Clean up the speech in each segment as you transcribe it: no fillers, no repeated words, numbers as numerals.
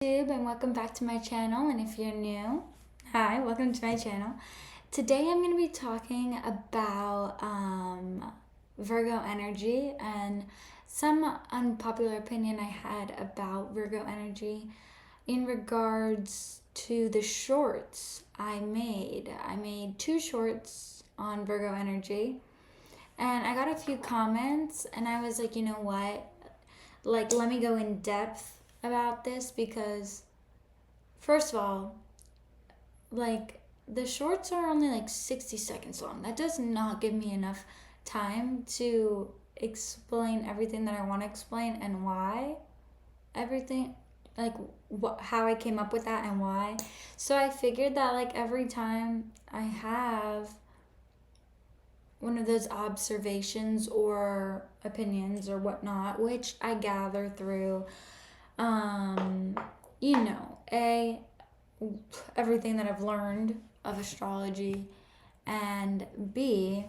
YouTube, and welcome back to my channel. And if you're new, hi, welcome to my channel. Today I'm going to be talking about Virgo energy and some unpopular opinion I had about Virgo energy in regards to the shorts I made. I made 2 shorts on Virgo energy, and I got a few comments, and I was like, you know what, like, let me go in depth about this, because first of all, like, the shorts are only like 60 seconds long. That does not give me enough time to explain everything that I want to explain and why everything, like how I came up with that and why. So I figured that, like, every time I have one of those observations or opinions or whatnot, which I gather through everything that I've learned of astrology, and B,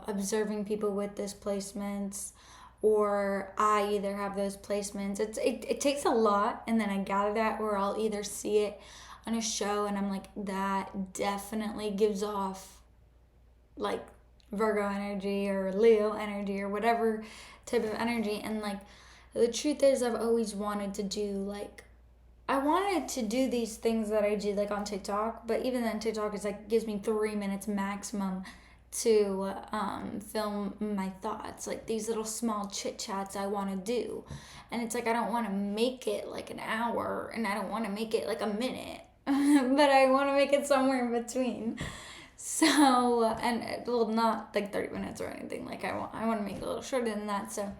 observing people with those placements, or I either have those placements. It takes a lot, and then I gather that, or I'll either see it on a show and I'm like, that definitely gives off like Virgo energy or Leo energy or whatever type of energy. And like, the truth is, I've always wanted to do, like, I wanted to do these things that I do like on TikTok, but even then TikTok is like, gives me 3 minutes maximum to film my thoughts, like these little small chit chats I want to do. And it's like, I don't want to make it like an hour, and I don't want to make it like a minute, but I want to make it somewhere in between. So, and well, not like 30 minutes or anything. Like, I want to make it a little shorter than that. So,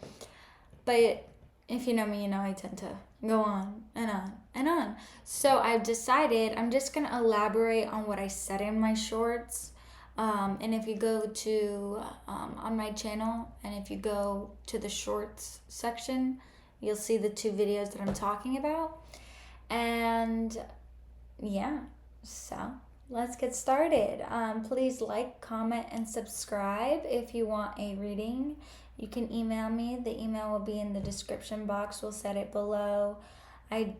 but if you know me, you know I tend to go on and on and on. So I've decided I'm just going to elaborate on what I said in my shorts. And if you go to, on my channel, and if you go to the shorts section, you'll see the 2 videos that I'm talking about. And yeah, so let's get started. Please like, comment, and subscribe if you want a reading. You can email me. The email will be in the description box. We'll set it below. I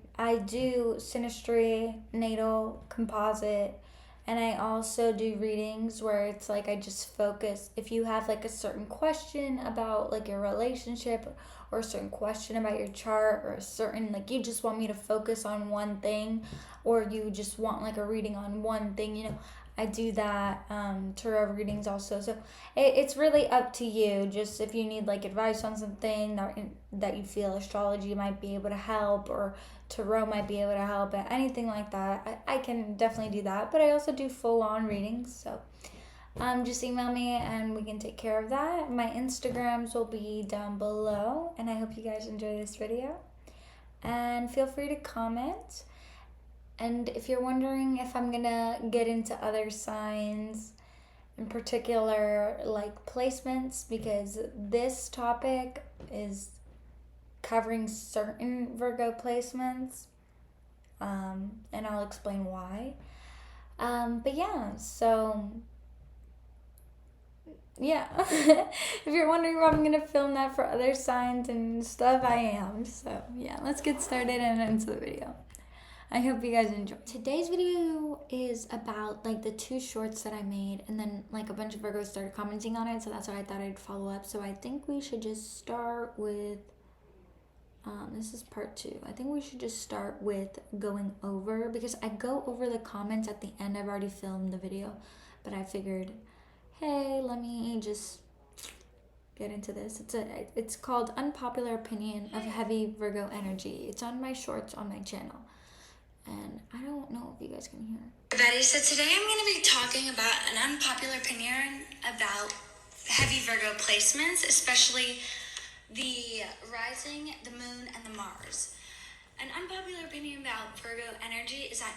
do synastry, natal, composite, and I also do readings where it's like, I just focus. If you have like a certain question about like your relationship, or a certain question about your chart, or a certain, like, you just want me to focus on one thing, or you just want like a reading on one thing, I do that. Tarot readings also. So it's really up to you. Just if you need like advice on something that you feel astrology might be able to help, or tarot might be able to help, and anything like that, I can definitely do that. But I also do full-on readings. So just email me and we can take care of that. My Instagrams will be down below, and I hope you guys enjoy this video. And feel free to comment. And if you're wondering if I'm gonna get into other signs, in particular like placements, because this topic is covering certain Virgo placements, and I'll explain why. But yeah, so yeah, if you're wondering if I'm gonna film that for other signs and stuff, I am. So yeah, let's get started and into the video. I hope you guys enjoy. Today's video is about like the 2 shorts that I made, and then like a bunch of Virgos started commenting on it, so that's why I thought I'd follow up. So I think we should just start with, this is part 2. I think we should just start with going over, because I go over the comments at the end. I've already filmed the video, but I figured, hey, let me just get into this. It's called Unpopular Opinion of Heavy Virgo Energy. It's on my shorts on my channel. And I don't know if you guys can hear. Everybody, so today I'm going to be talking about an unpopular opinion about heavy Virgo placements, especially the rising, the moon, and the Mars. An unpopular opinion about Virgo energy is that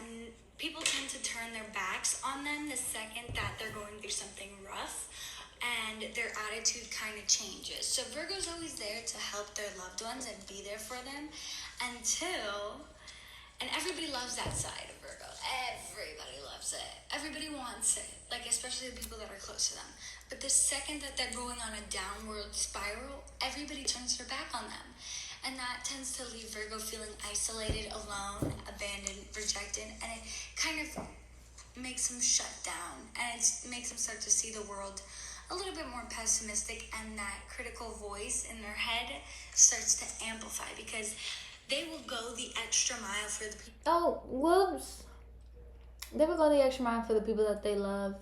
people tend to turn their backs on them the second that they're going through something rough, and their attitude kind of changes. So Virgo's always there to help their loved ones and be there for them and everybody loves that side of Virgo. Everybody loves it. Everybody wants it, like, especially the people that are close to them. But the second that they're going on a downward spiral, everybody turns their back on them. And that tends to leave Virgo feeling isolated, alone, abandoned, rejected, and it kind of makes them shut down, and it makes them start to see the world a little bit more pessimistic, and that critical voice in their head starts to amplify because they will go the extra mile for the people. Oh, whoops. They will go the extra mile for the people that they love.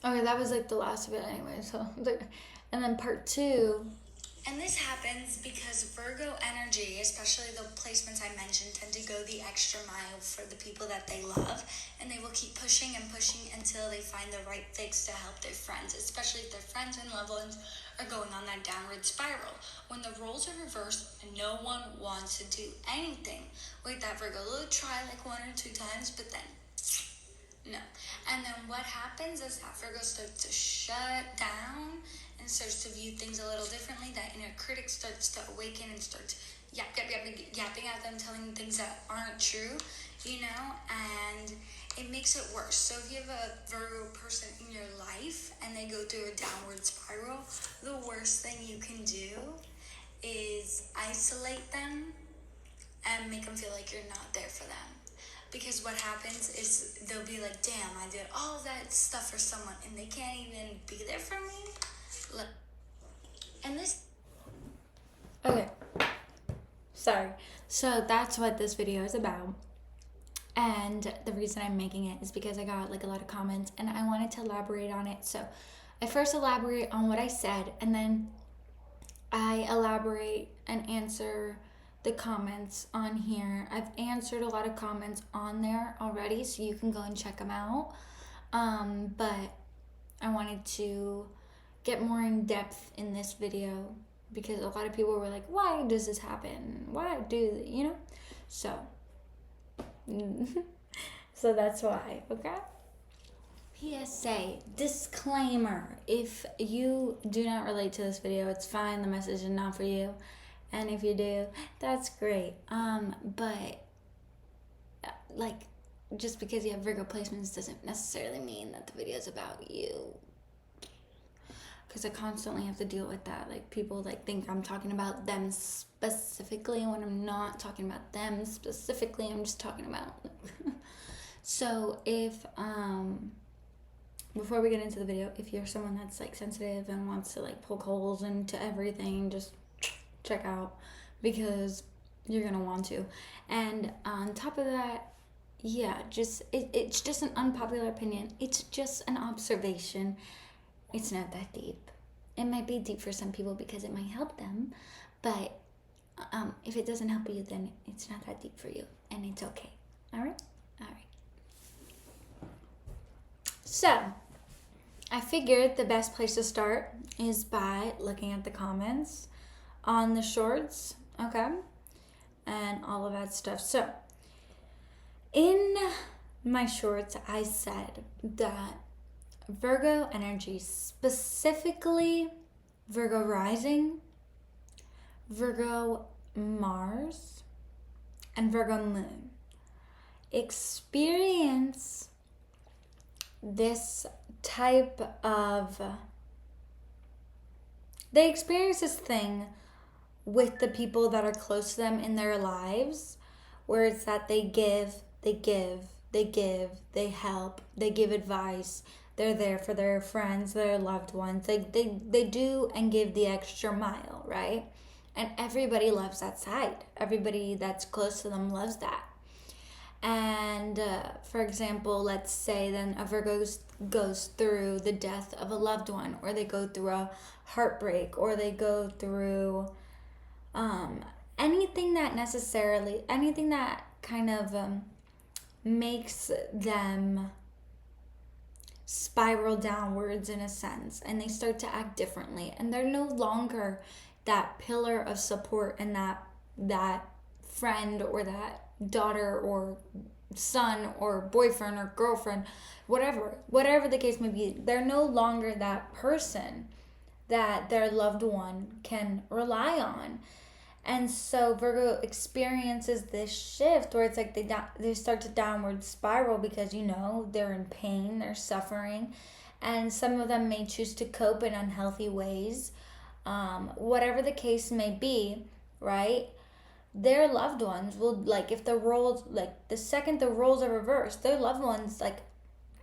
Okay, that was like the last of it anyway, so. And then part 2. And this happens because Virgo energy, especially the placements I mentioned, tend to go the extra mile for the people that they love. And they will keep pushing and pushing until they find the right fix to help their friends, especially if their friends and loved ones are going on that downward spiral. When the roles are reversed, no one wants to do anything with that Virgo. They'll try like 1 or 2 times, but then no. And then what happens is that Virgo starts to shut down and starts to view things a little differently. That inner critic starts to awaken and starts yapping at them, telling them things that aren't true, and it makes it worse. So if you have a Virgo person in your life and they go through a downward spiral, the worst thing you can do is isolate them and make them feel like you're not there for them. Because what happens is they'll be like, damn, I did all that stuff for someone and they can't even be there for me. And this... Okay. Sorry. So that's what this video is about. And the reason I'm making it is because I got like a lot of comments and I wanted to elaborate on it. So I first elaborate on what I said, and then I elaborate and answer the comments on here. I've answered a lot of comments on there already, so you can go and check them out. But I wanted to get more in depth in this video because a lot of people were like, why does this happen? Why do, So, so that's why, okay? PSA, disclaimer, if you do not relate to this video, it's fine, the message is not for you. And if you do, that's great. But like, just because you have Virgo placements doesn't necessarily mean that the video is about you. Because I constantly have to deal with that. Like, people like think I'm talking about them specifically when I'm not talking about them specifically. I'm just talking about. So if before we get into the video, if you're someone that's like sensitive and wants to like poke holes into everything, just check out, because you're gonna want to. And on top of that, yeah, just it's just an unpopular opinion. It's just an observation. It's not that deep. It might be deep for some people because it might help them, but if it doesn't help you, then it's not that deep for you, and it's okay. All right. So I figured the best place to start is by looking at the comments on the shorts, okay, and all of that stuff. So in my shorts, I said that Virgo energy, specifically Virgo rising, Virgo Mars, and Virgo moon, experience this type of, they experience this thing with the people that are close to them in their lives, where it's that they give, they help, they give advice, they're there for their friends, their loved ones, they do and give the extra mile, right? And everybody loves that side. Everybody that's close to them loves that. And for example, let's say then a Virgo goes through the death of a loved one, or they go through a heartbreak, or they go through anything that kind of makes them spiral downwards in a sense, and they start to act differently, and they're no longer that pillar of support and that friend or that daughter or son or boyfriend or girlfriend, whatever the case may be. They're no longer that person that their loved one can rely on. And so Virgo experiences this shift where it's like they start to downward spiral because, they're in pain, they're suffering, and some of them may choose to cope in unhealthy ways. Whatever the case may be, right? Their loved ones will, like, if the roles, like, the second the roles are reversed, their loved ones, like,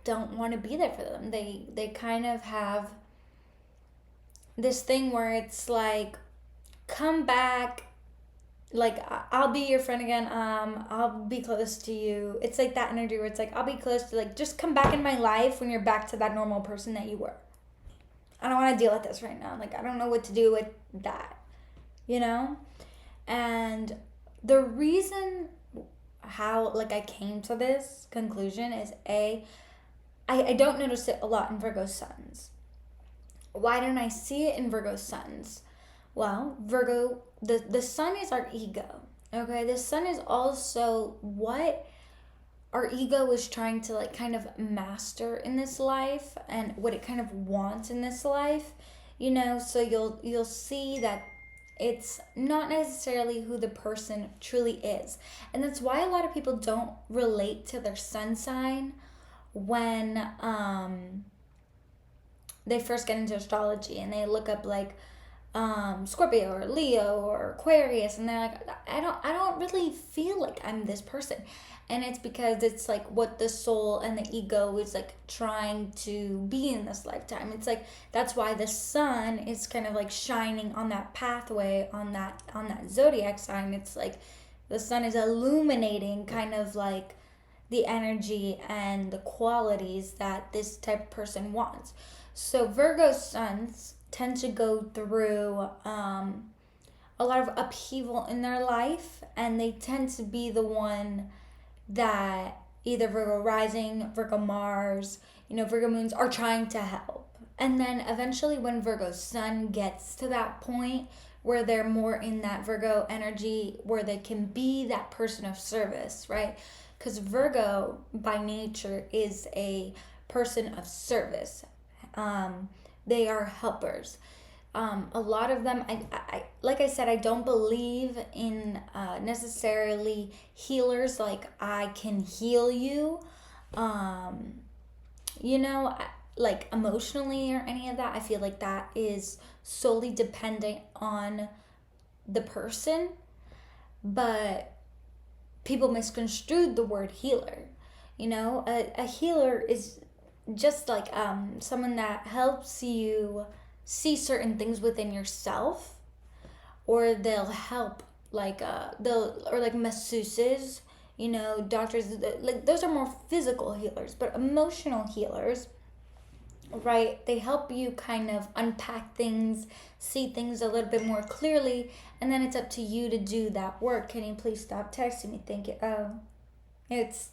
don't want to be there for them. They kind of have this thing where it's like, come back, like, I'll be your friend again, I'll be close to you. It's like that energy where it's like, I'll be close to, like, just come back in my life when you're back to that normal person that you were. I don't want to deal with this right now. Like, I don't know what to do with that, you know? And the reason how, like, I came to this conclusion is I don't notice it a lot in Virgo suns. Why don't I see it in Virgo suns? Well, Virgo, the sun is our ego. Okay, the sun is also what our ego is trying to, like, kind of master in this life, and what it kind of wants in this life. You know, so you'll see that it's not necessarily who the person truly is. And that's why a lot of people don't relate to their sun sign when they first get into astrology, and they look up, like, Scorpio or Leo or Aquarius, and they're like, I don't really feel like I'm this person. And it's because it's like what the soul and the ego is, like, trying to be in this lifetime. It's like, that's why the sun is kind of like shining on that pathway, on that zodiac sign. It's like the sun is illuminating kind of like the energy and the qualities that this type of person wants. So Virgo suns tend to go through a lot of upheaval in their life, and they tend to be the one that either Virgo rising, Virgo Mars, Virgo moons are trying to help. And then eventually when Virgo sun gets to that point where they're more in that Virgo energy, where they can be that person of service, right? Because Virgo by nature is a person of service. They are helpers. A lot of them, I like I said, I don't believe in necessarily healers, like, I can heal you, like, emotionally or any of that. I feel like that is solely dependent on the person, but people misconstrued the word healer. A healer is just like someone that helps you see certain things within yourself, or they'll help, like, like masseuses, doctors, like, those are more physical healers. But emotional healers, right, they help you kind of unpack things, see things a little bit more clearly, and then it's up to you to do that work. Can you please stop texting me? Thank you. Oh, it's,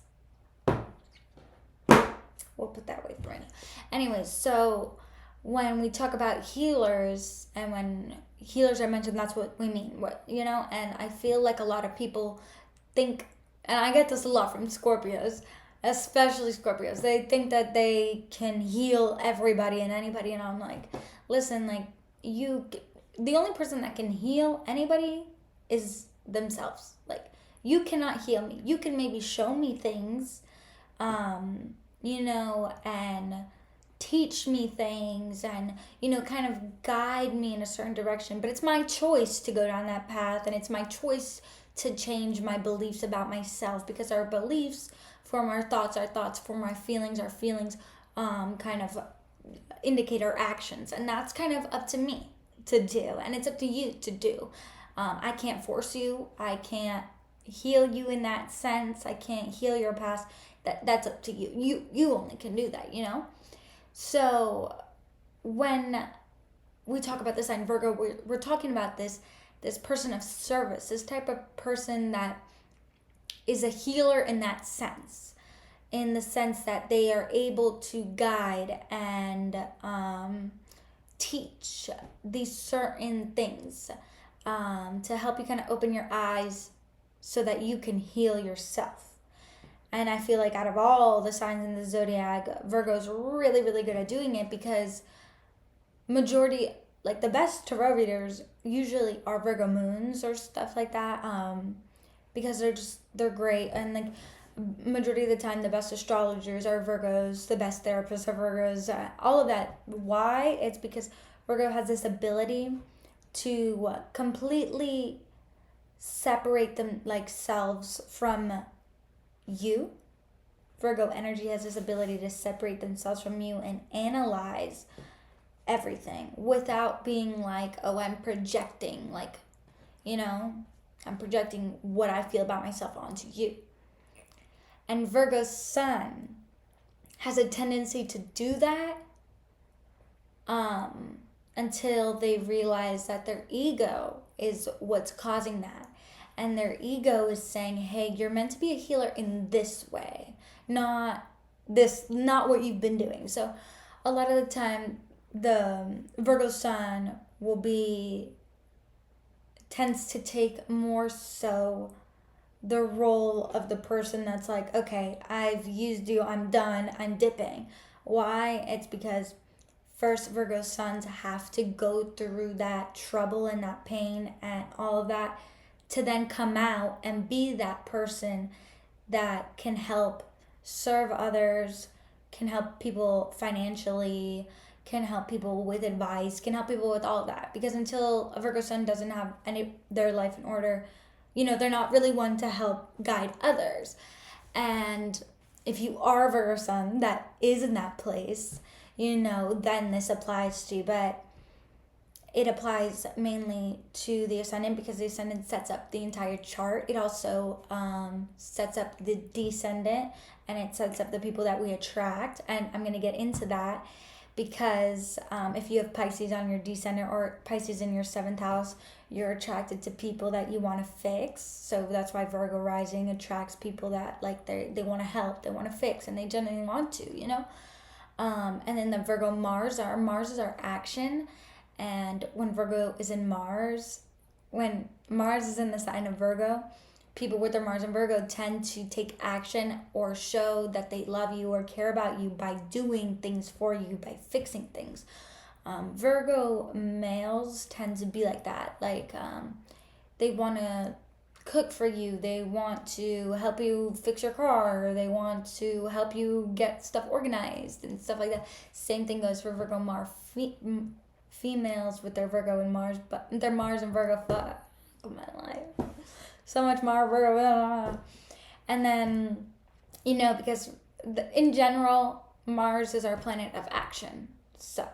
we'll put that away for right now. Anyways, so when we talk about healers, and when healers are mentioned, that's what we mean. And I feel like a lot of people think, and I get this a lot from Scorpios, especially Scorpios, they think that they can heal everybody and anybody, and I'm like, listen, like, the only person that can heal anybody is themselves. Like, you cannot heal me. You can maybe show me things, and teach me things, and kind of guide me in a certain direction, but it's my choice to go down that path, and it's my choice to change my beliefs about myself, because our beliefs form our thoughts form our feelings kind of indicate our actions, and that's kind of up to me to do, and it's up to you to do. I can't force you. I can't heal you in that sense. I can't heal your past. That's up to you. You only can do that, So when we talk about the sign Virgo, we're talking about this person of service, this type of person that is a healer in that sense, in the sense that they are able to guide and teach these certain things to help you kind of open your eyes so that you can heal yourself. And I feel like out of all the signs in the zodiac, Virgo's really, really good at doing it, because majority, like, the best tarot readers usually are Virgo moons or stuff like that, because they're great. And, like, majority of the time, the best astrologers are Virgos, the best therapists are Virgos, all of that. Why? It's because Virgo has this ability to completely separate them like selves from you. Virgo energy has this ability to separate themselves from you and analyze everything without being like, oh, I'm projecting, like, I'm projecting what I feel about myself onto you. And Virgo's sun has a tendency to do that until they realize that their ego is what's causing that. And their ego is saying, hey, you're meant to be a healer in this way, not what you've been doing. So a lot of the time, the Virgo sun tends to take more so the role of the person that's like, okay, I've used you, I'm done, I'm dipping. Why? It's because first Virgo suns have to go through that trouble and that pain and all of that to then come out and be that person that can help serve others, can help people financially, can help people with advice, can help people with all of that. Because until a Virgo sun doesn't have their life in order, they're not really one to help guide others. And if you are a Virgo sun that is in that place, then this applies to you. But it applies mainly to the ascendant because the ascendant sets up the entire chart. It also sets up the descendant, and it sets up the people that we attract. And I'm going to get into that because if you have Pisces on your descendant or Pisces in your 7th house, you're attracted to people that you want to fix. So that's why Virgo rising attracts people that like they want to help, they want to fix, and they genuinely want to, and then the Virgo Mars is our action. And when Virgo is in Mars, when Mars is in the sign of Virgo, people with their Mars in Virgo tend to take action or show that they love you or care about you by doing things for you, by fixing things. Virgo males tend to be like that. Like, they want to cook for you. They want to help you fix your car. They want to help you get stuff organized and stuff like that. Same thing goes for Virgo Mars. Females with their Virgo and Mars, but their Mars and Virgo, fuck my life. So much Mars, Virgo, and then, because in general, Mars is our planet of action. So,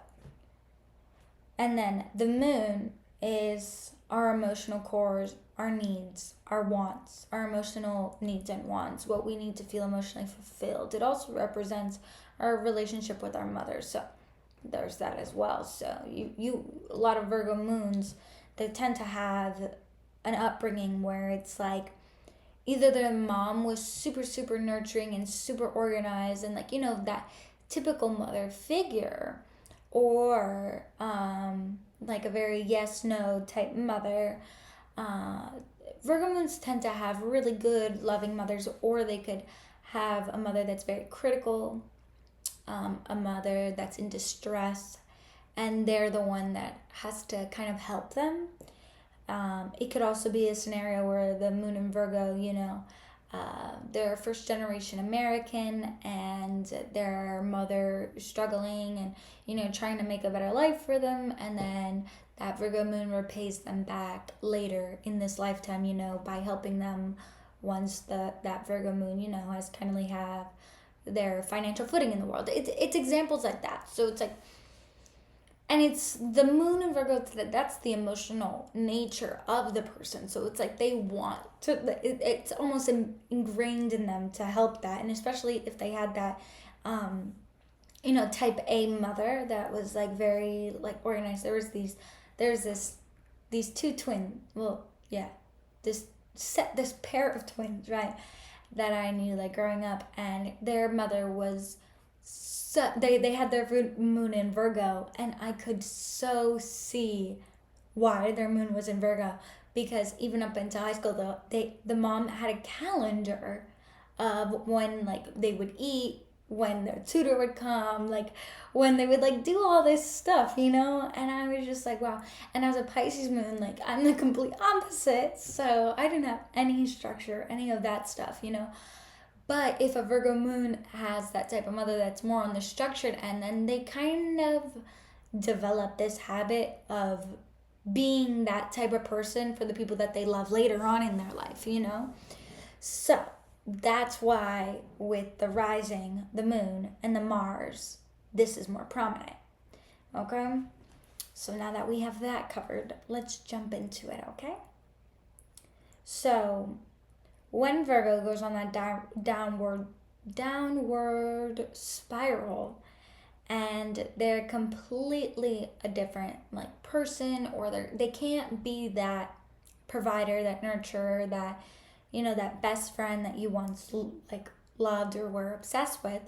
and then the moon is our emotional cores, our needs, our wants, our emotional needs and wants, what we need to feel emotionally fulfilled. It also represents our relationship with our mother. So there's that as well. So you a lot of Virgo moons, they tend to have an upbringing where it's like either their mom was super, super nurturing and super organized and that typical mother figure, or like a very yes, no type mother. Virgo moons tend to have really good, loving mothers, or they could have a mother that's very critical, a mother that's in distress, and they're the one that has to kind of help them. It could also be a scenario where the moon in Virgo, they're first generation American and their mother struggling and, trying to make a better life for them. And then that Virgo moon repays them back later in this lifetime, by helping them once that Virgo moon, has kind of have their financial footing in the world. It's examples like that. So it's like, and it's the moon in Virgo, that's the emotional nature of the person. So it's like they want to, it's almost ingrained in them to help that. And especially if they had that, type A mother that was like very like organized. There's these two twins. Well, yeah, this pair of twins, right? That I knew like growing up, and their mother was so they had their moon in Virgo, and I could so see why their moon was in Virgo, because even up into high school the mom had a calendar of when like they would eat, when their tutor would come, like when they would like do all this stuff, and I was just like, wow. And as a Pisces moon, like I'm the complete opposite, so I didn't have any structure, any of that stuff, But if a Virgo moon has that type of mother that's more on the structured end, then they kind of develop this habit of being that type of person for the people that they love later on in their life, you know? So that's why with the rising, the moon, and the Mars, this is more prominent. Okay? So now that we have that covered, let's jump into it, okay? So when Virgo goes on that downward spiral, and they're completely a different like person, or they can't be that provider, that nurturer, that that best friend that you once like loved or were obsessed with.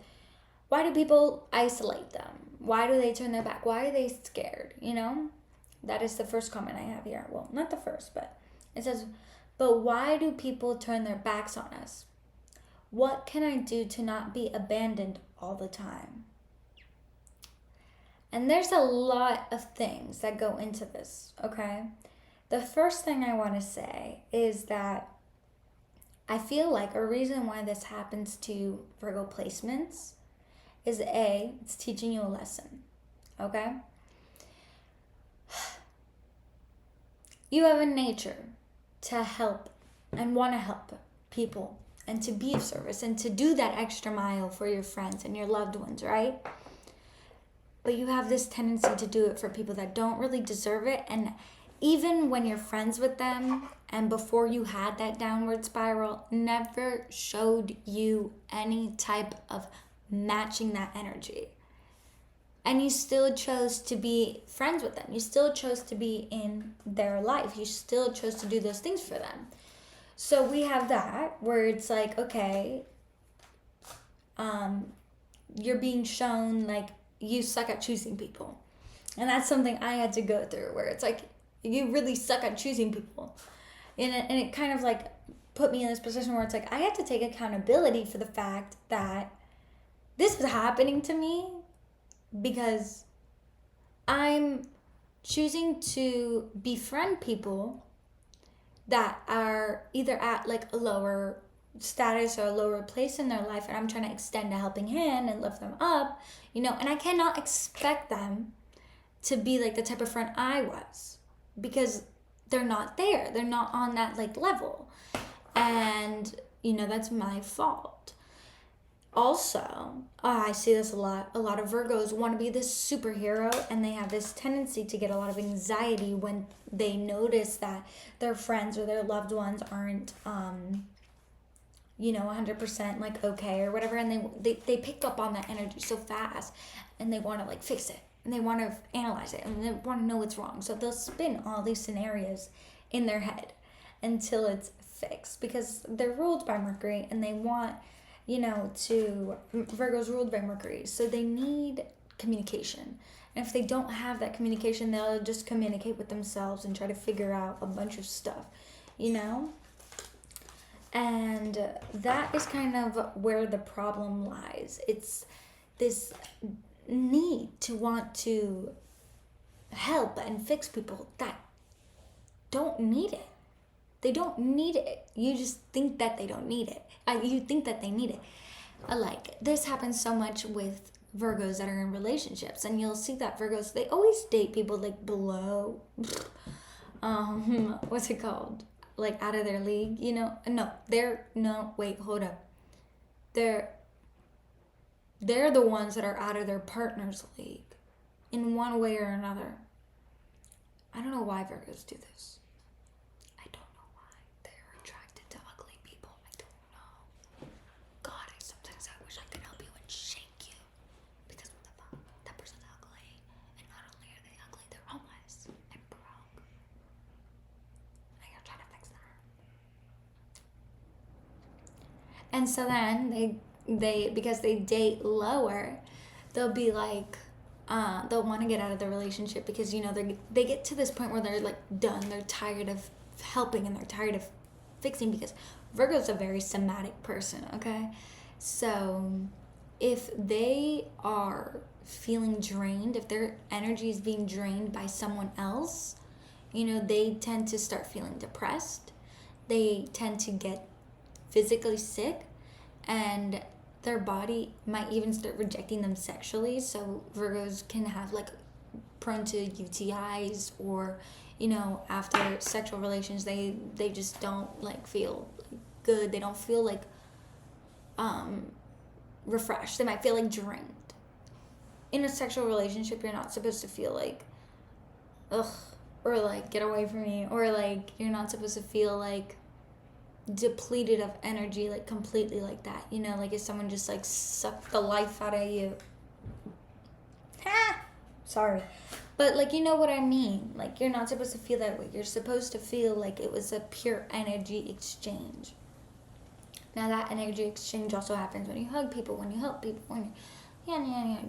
Why do people isolate them? Why do they turn their back? Why are they scared? That is the first comment I have here. Well, not the first, but it says, but why do people turn their backs on us? What can I do to not be abandoned all the time? And there's a lot of things that go into this, okay? The first thing I want to say is that I feel like a reason why this happens to Virgo placements is it's teaching you a lesson, okay? You have a nature to help and want to help people and to be of service and to do that extra mile for your friends and your loved ones, right? But you have this tendency to do it for people that don't really deserve it. And even when you're friends with them and before you had that downward spiral, never showed you any type of matching that energy. And you still chose to be friends with them. You still chose to be in their life. You still chose to do those things for them. So we have that where it's like, okay, you're being shown like you suck at choosing people. And that's something I had to go through, where it's like, you really suck at choosing people. And it kind of like put me in this position where it's like, I had to take accountability for the fact that this is happening to me because I'm choosing to befriend people that are either at like a lower status or a lower place in their life, and I'm trying to extend a helping hand and lift them up, and I cannot expect them to be like the type of friend I was, because they're not there. They're not on that like level. And, that's my fault. Also, I see this a lot. A lot of Virgos want to be this superhero, and they have this tendency to get a lot of anxiety when they notice that their friends or their loved ones aren't 100% like okay or whatever, and they pick up on that energy so fast, and they want to like fix it, and they want to analyze it, and they want to know what's wrong. So they'll spin all these scenarios in their head until it's fixed, because they're ruled by Mercury, and they want Virgo's ruled by Mercury, so they need communication. And if they don't have that communication, they'll just communicate with themselves and try to figure out a bunch of stuff, And that is kind of where the problem lies. It's this need to want to help and fix people that don't need it. They don't need it. You just think that they don't need it. You think that they need it. Like, this happens so much with Virgos that are in relationships, and you'll see that Virgos, they always date people like below, what's it called? Like out of their league, hold up. They're the ones that are out of their partner's league in one way or another. I don't know why Virgos do this. I don't know why they're attracted to ugly people. I don't know. God, sometimes I wish I could help you and shake you. Because what the fuck? That person's ugly. And not only are they ugly, they're homeless and broke. And you're trying to fix that. And so then they because they date lower, they'll be like, they'll want to get out of the relationship because they get to this point where they're like done. They're tired of helping and they're tired of fixing, because Virgo's a very somatic person. Okay, so if they are feeling drained, if their energy is being drained by someone else, they tend to start feeling depressed. They tend to get physically sick, and their body might even start rejecting them sexually. So Virgos can have like prone to UTIs, or after sexual relations, they just don't like feel good. They don't feel like refreshed. They might feel like drained. In a sexual relationship, you're not supposed to feel like, ugh, or like, get away from me, or like, you're not supposed to feel like depleted of energy, like completely like that. Like if someone just like sucked the life out of you. Sorry. But like, you know what I mean? Like, you're not supposed to feel that way. You're supposed to feel like it was a pure energy exchange. Now that energy exchange also happens when you hug people, when you help people, when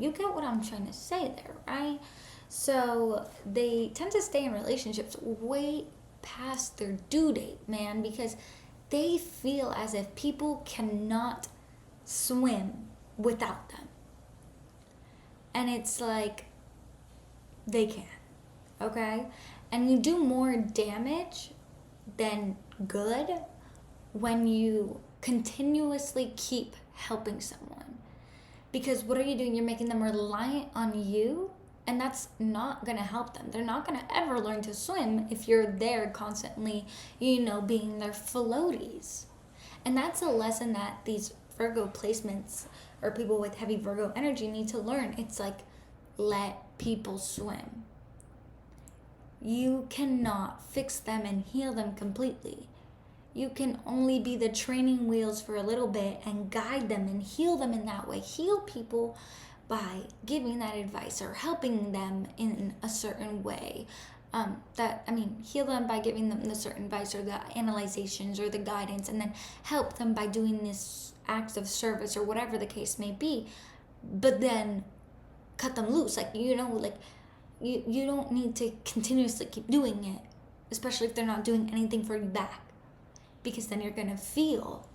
you get what I'm trying to say there, right? So they tend to stay in relationships way past their due date, man, because they feel as if people cannot swim without them. And it's like, they can, okay? And you do more damage than good when you continuously keep helping someone. Because what are you doing? You're making them reliant on you, and that's not going to help them. They're not going to ever learn to swim if you're there constantly, being their floaties. And that's a lesson that these Virgo placements or people with heavy Virgo energy need to learn. It's like, let people swim. You cannot fix them and heal them completely. You can only be the training wheels for a little bit and guide them and heal them in that way. Heal people by giving that advice or helping them in a certain way. Heal them by giving them the certain advice or the analyzations or the guidance, and then help them by doing this acts of service or whatever the case may be. But then cut them loose. You don't need to continuously keep doing it, especially if they're not doing anything for you back. Because then you're going to feel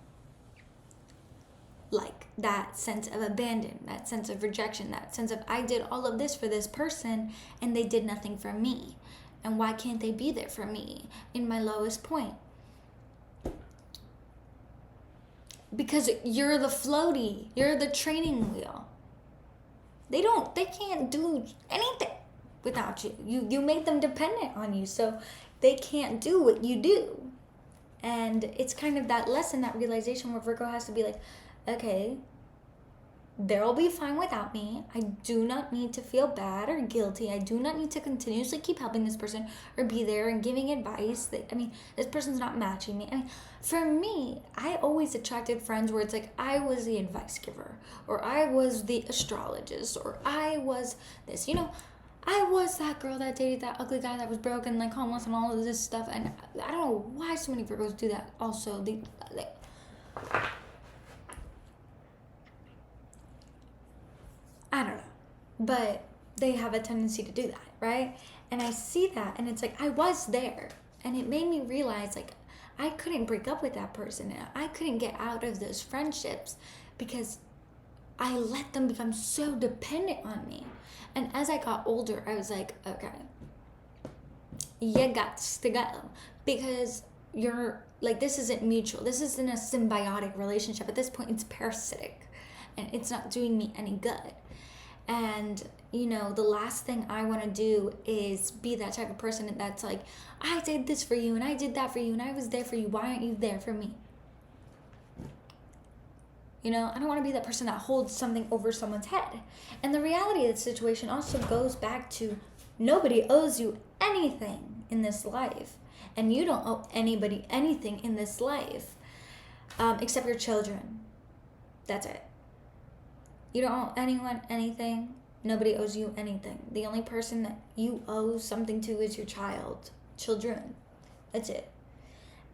like that sense of abandon, that sense of rejection, that sense of, I did all of this for this person and they did nothing for me. And why can't they be there for me in my lowest point? Because you're the floaty, you're the training wheel. They can't do anything without you. You made them dependent on you, so they can't do what you do. And it's kind of that lesson, that realization where Virgo has to be like, okay, they'll be fine without me. I do not need to feel bad or guilty. I do not need to continuously keep helping this person or be there and giving advice. This person's not matching me. For me, I always attracted friends where it's like, I was the advice giver, or I was the astrologist, or I was this, I was that girl that dated that ugly guy that was broken, like homeless and all of this stuff. And I don't know why so many Virgos do that also. I don't know. But they have a tendency to do that, right? And I see that, and it's like, I was there. And it made me realize, like, I couldn't break up with that person. And I couldn't get out of those friendships because I let them become so dependent on me. And as I got older, I was like, okay, you got to go. Because you're, like, this isn't mutual. This isn't a symbiotic relationship. At this point, it's parasitic. And it's not doing me any good. And, the last thing I want to do is be that type of person that's like, I did this for you, and I did that for you, and I was there for you. Why aren't you there for me? I don't want to be that person that holds something over someone's head. And the reality of the situation also goes back to, nobody owes you anything in this life. And you don't owe anybody anything in this life, except your children. That's it. You don't owe anyone anything. Nobody owes you anything. The only person that you owe something to is your children. That's it.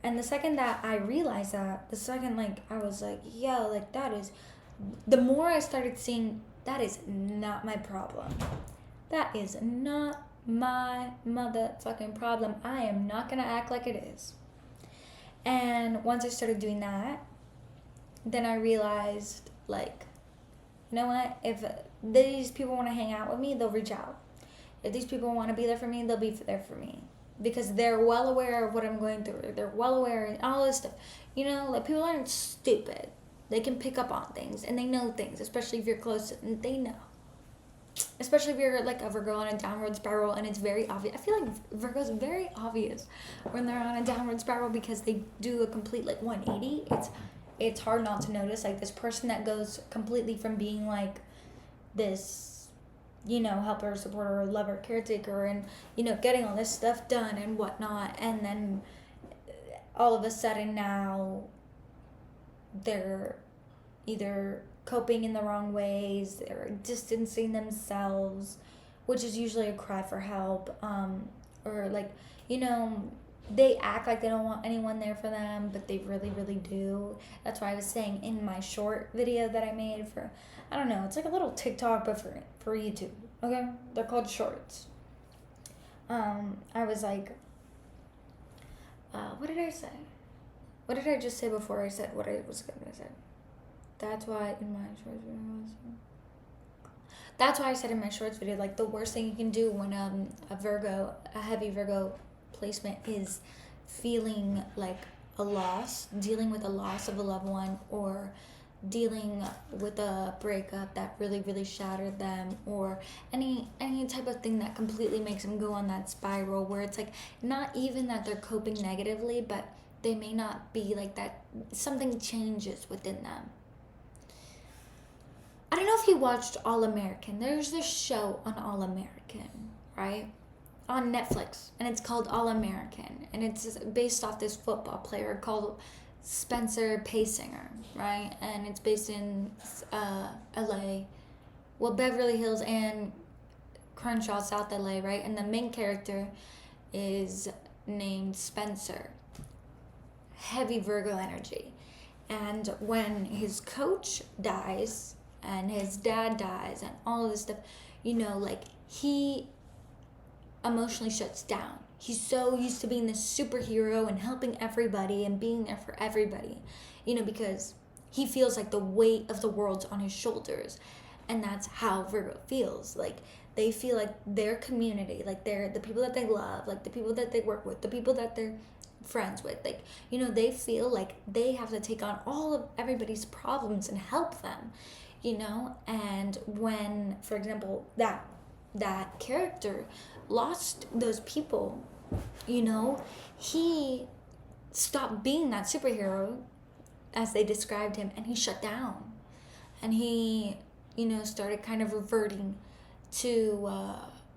And the second that I realized that, I was like, yo, that is, the more I started seeing, that is not my problem. That is not my motherfucking problem. I am not going to act like it is. And once I started doing that, then I realized, you know what? If these people want to hang out with me, they'll reach out. If these people want to be there for me, they'll be there for me. Because they're well aware of what I'm going through. They're well aware of all this stuff. People aren't stupid. They can pick up on things, and they know things, especially if you're close, and they know. especially if you're like a Virgo on a downward spiral and it's very obvious. I feel like Virgo's very obvious when they're on a downward spiral because they do a complete like 180. It's hard not to notice like this person that goes completely from being like this, helper, supporter, lover, caretaker, and getting all this stuff done and whatnot, and then all of a sudden now they're either coping in the wrong ways, they're distancing themselves, which is usually a cry for help, or like, they act like they don't want anyone there for them, but they really, really do. That's why I was saying in my short video that I made for, I don't know, it's like a little TikTok, but for YouTube, okay? They're called shorts. I was like, what did I say? What did I just say before I said what I was going to say? That's why in my shorts video, that's why I said in my shorts video, like the worst thing you can do when a heavy Virgo placement is feeling like a loss, dealing with a loss of a loved one, or dealing with a breakup that really, really shattered them, or any type of thing that completely makes them go on that spiral where it's like not even that they're coping negatively, but they may not be like that, something changes within them. I don't know if you watched All American. There's this show on All American, right? On Netflix, and it's called All American, and it's based off this football player called Spencer Paysinger, right? And it's based in LA, well, Beverly Hills and Crenshaw, South LA, right? And the main character is named Spencer. Heavy Virgo energy. And when his coach dies and his dad dies and all of this stuff, like he emotionally shuts down. He's so used to being this superhero and helping everybody and being there for everybody, because he feels like the weight of the world's on his shoulders. And that's how Virgo feels. Like they feel like their community, like they're the people that they love, like the people that they work with, the people that they're friends with, like, they feel like they have to take on all of everybody's problems and help them, and when, for example, that character lost those people, he stopped being that superhero as they described him, and he shut down, and he started kind of reverting to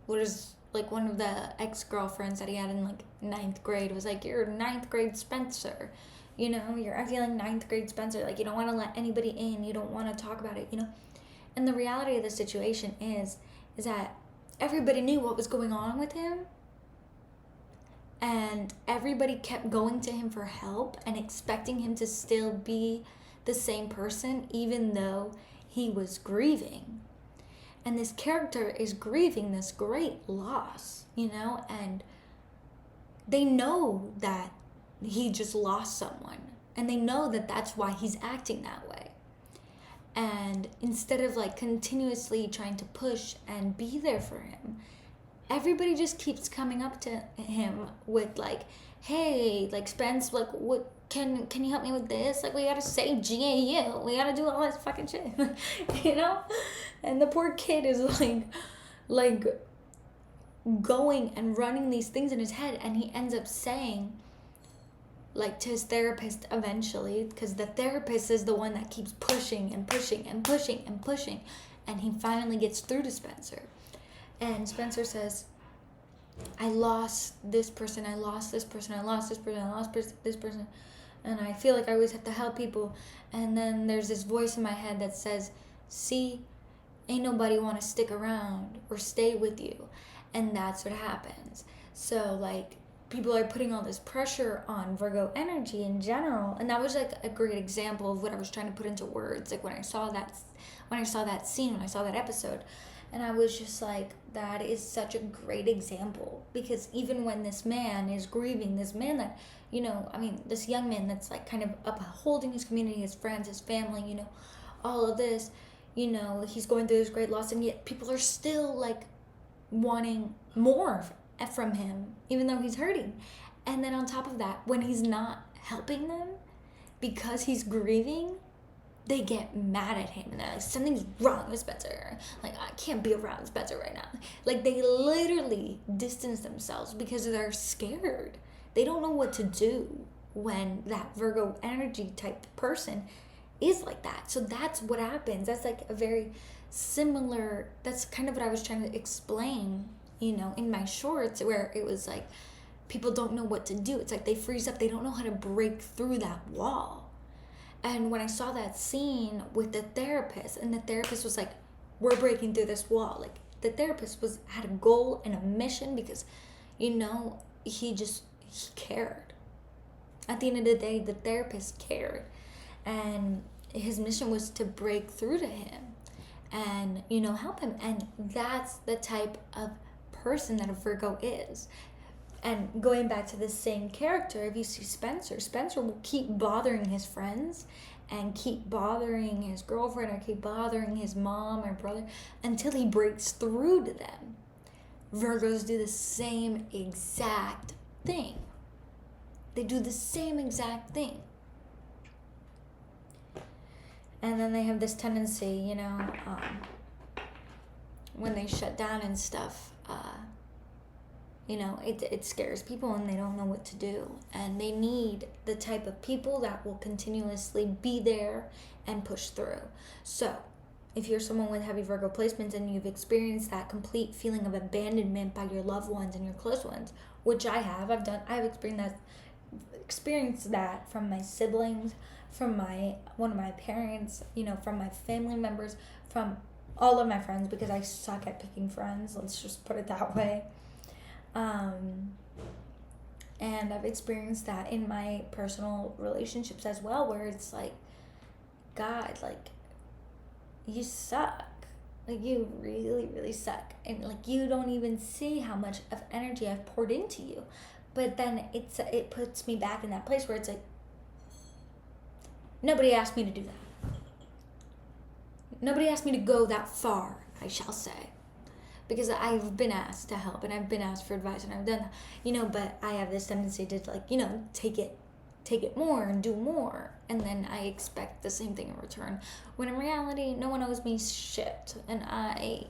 what is like one of the ex-girlfriends that he had in like 9th grade was like, you're 9th grade Spencer, you're acting like 9th grade Spencer, like you don't want to let anybody in, you don't want to talk about it, and the reality of the situation is that everybody knew what was going on with him, and everybody kept going to him for help and expecting him to still be the same person even though he was grieving. And this character is grieving this great loss, and they know that he just lost someone, and they know that that's why he's acting that way. And instead of like continuously trying to push and be there for him, everybody just keeps coming up to him with like, hey, like Spence, like what can you help me with this? Like we gotta save GAU, we gotta do all this fucking shit, And the poor kid is like going and running these things in his head, and he ends up saying like to his therapist eventually, because the therapist is the one that keeps pushing and pushing and pushing and pushing, and he finally gets through to Spencer. And Spencer says, I lost this person, I lost this person, I lost this person, I lost this person, and I feel like I always have to help people. And then there's this voice in my head that says, see, ain't nobody want to stick around or stay with you. And that's what happens. So like people are putting all this pressure on Virgo energy in general, and that was like a great example of what I was trying to put into words. Like when I saw that scene, when I saw that episode, and I was just like, that is such a great example, because even when this man is grieving, this man that, this young man that's like kind of upholding his community, his friends, his family, all of this, he's going through this great loss, and yet people are still like wanting more from him, even though he's hurting. And then on top of that, when he's not helping them because he's grieving, they get mad at him and they're like, something's wrong with Spencer. Like, I can't be around Spencer right now. Like, they literally distance themselves because they're scared. They don't know what to do when that Virgo energy type person is like that. So that's what happens. That's like a very similar, that's kind of what I was trying to explain, in my shorts, where it was like people don't know what to do. It's like they freeze up. They don't know how to break through that wall. And when I saw that scene with the therapist, and the therapist was like, we're breaking through this wall. Like, the therapist had a goal and a mission because, he cared. At the end of the day, the therapist cared. And his mission was to break through to him and, help him. And that's the type of person that a Virgo is. And going back to the same character, if you see Spencer will keep bothering his friends and keep bothering his girlfriend or keep bothering his mom or brother until he breaks through to them. Virgos do the same exact thing. They do the same exact thing. And then they have this tendency, when they shut down and stuff, it scares people and they don't know what to do. And they need the type of people that will continuously be there and push through. So if you're someone with heavy Virgo placements and you've experienced that complete feeling of abandonment by your loved ones and your close ones, which I've experienced that from my siblings, from one of my parents, from my family members, from all of my friends, because I suck at picking friends, let's just put it that way. And I've experienced that in my personal relationships as well, where it's like, God, like, you suck. Like, you really, really suck. And, like, you don't even see how much of energy I've poured into you. But then it puts me back in that place where it's like, nobody asked me to do that. Nobody asked me to go that far, I shall say. Because I've been asked to help and I've been asked for advice and I've done, but I have this tendency to, like, take it more and do more. And then I expect the same thing in return. When in reality, no one owes me shit. And I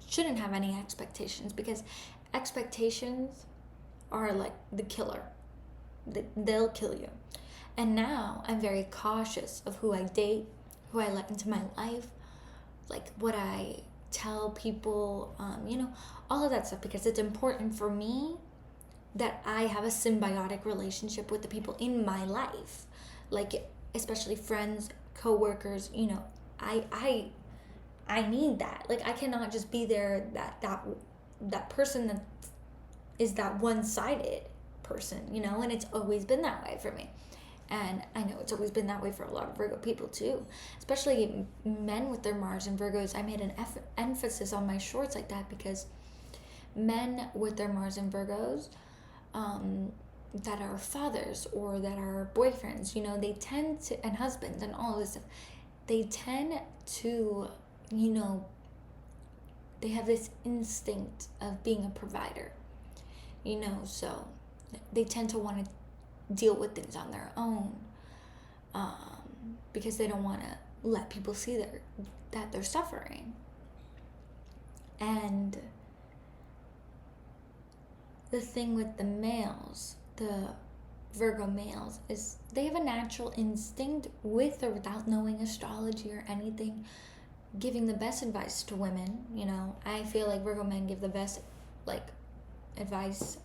shouldn't have any expectations, because expectations are like the killer. They'll kill you. And now I'm very cautious of who I date, who I let into my life, like what I tell people, all of that stuff, because it's important for me that I have a symbiotic relationship with the people in my life, like especially friends, co-workers. I need that. Like, I cannot just be there that person that is that one-sided person, and it's always been that way for me. And I know it's always been that way for a lot of Virgo people too, especially men with their Mars and Virgos. I made an emphasis on my shorts like that because men with their Mars and Virgos, that are fathers or that are boyfriends, they tend to, and husbands and all of this stuff, they tend to, they have this instinct of being a provider, so they tend to want to deal with things on their own, because they don't want to let people see that they're suffering. And the thing with the males, the Virgo males, is they have a natural instinct, with or without knowing astrology or anything, giving the best advice to women. I feel like Virgo men give the best, like, advice.